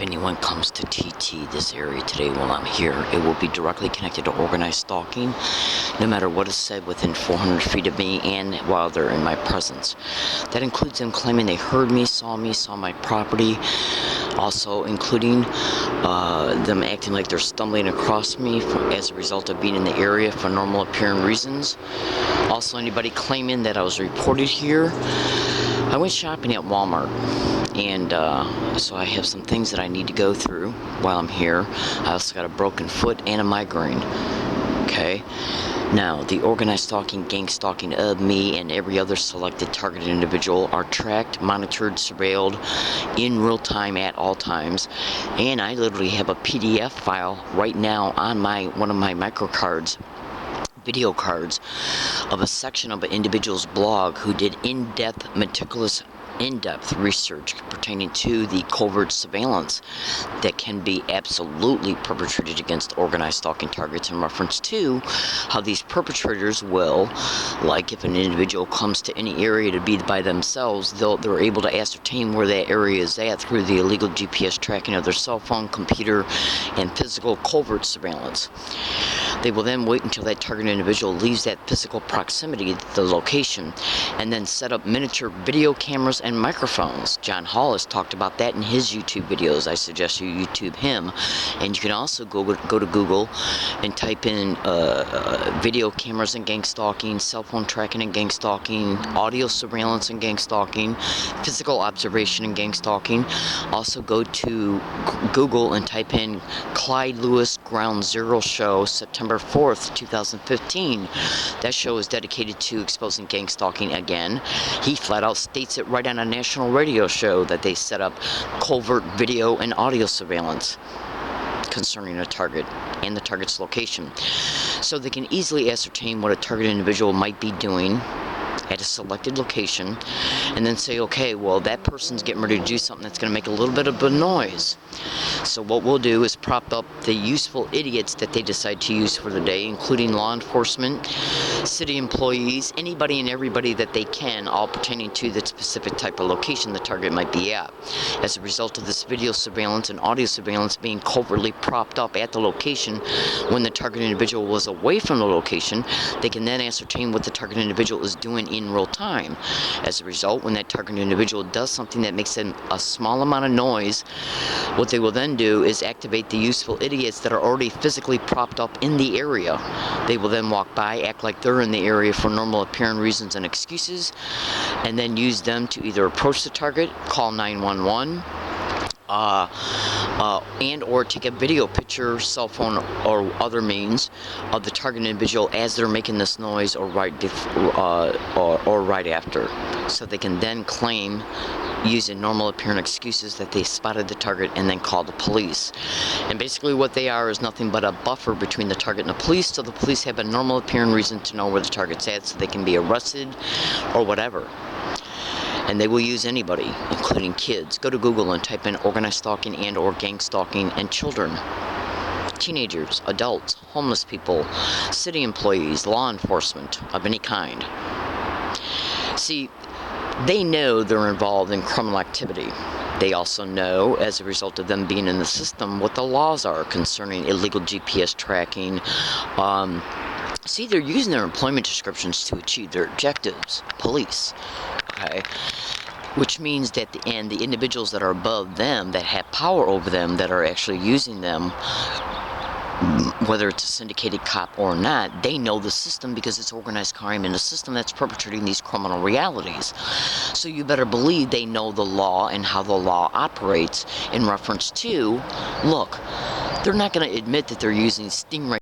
If anyone comes to TT this area today while I'm here, it will be directly connected to organized stalking, no matter what is said within 400 feet of me and while they're in my presence. That includes them claiming they heard me, saw my property, also including them acting like they're stumbling across me as a result of being in the area for normal appearing reasons. Also, anybody claiming that I was reported here. I went shopping at Walmart, and so I have some things that I need to go through while I'm here. I also got a broken foot and a migraine. Okay. Now, the organized stalking, gang stalking of me and every other selected targeted individual are tracked, monitored, surveilled in real time at all times. And I literally have a PDF file right now on one of my microcards, video cards, of a section of an individual's blog who did in-depth, meticulous, in-depth research pertaining to the covert surveillance that can be absolutely perpetrated against organized stalking targets, in reference to how these perpetrators will, like if an individual comes to any area to be by themselves, they're able to ascertain where that area is at through the illegal GPS tracking of their cell phone, computer, and physical covert surveillance. They will then wait until that targeted individual leaves that physical proximity to the location and then set up miniature video cameras and microphones. John Hall has talked about that in his YouTube videos. I suggest you YouTube him. And you can also go to Google and type in video cameras and gang stalking, cell phone tracking and gang stalking, audio surveillance and gang stalking, physical observation and gang stalking. Also go to Google and type in Clyde Lewis Ground Zero Show, September 4th, 2015. That show is dedicated to exposing gang stalking again. He flat out states it right on a national radio show that they set up covert video and audio surveillance concerning a target and the target's location. So they can easily ascertain what a targeted individual might be doing at a selected location and then say, okay, well, that person's getting ready to do something that's going to make a little bit of a noise. So what we'll do is prop up the useful idiots that they decide to use for the day, including law enforcement, city employees, anybody and everybody that they can, all pertaining to the specific type of location the target might be at. As a result of this video surveillance and audio surveillance being covertly propped up at the location when the target individual was away from the location, they can then ascertain what the target individual is doing in real time. As a result, when that target individual does something that makes a small amount of noise, what they will then do is activate the useful idiots that are already physically propped up in the area. They will then walk by, act like they're in the area for normal appearing reasons and excuses, and then use them to either approach the target, call 911, and or take a video picture, cell phone, or other means of the target individual as they're making this noise, or right after, so they can then claim, using normal appearing excuses, that they spotted the target and then call the police. And basically what they are is nothing but a buffer between the target and the police, so the police have a normal appearing reason to know where the target's at, so they can be arrested or whatever. And they will use anybody, including kids. Go to Google and type in organized stalking and or gang stalking and children, teenagers, adults, homeless people, city employees, law enforcement of any kind. See, they know they're involved in criminal activity. They also know, as a result of them being in the system, what the laws are concerning illegal GPS tracking. See, they're using their employment descriptions to achieve their objectives. Police. Okay, which means that the individuals that are above them, that have power over them, that are actually using them, whether it's a syndicated cop or not, they know the system because it's organized crime in the system that's perpetrating these criminal realities. So you better believe they know the law and how the law operates in reference to, look, they're not going to admit that they're using stingray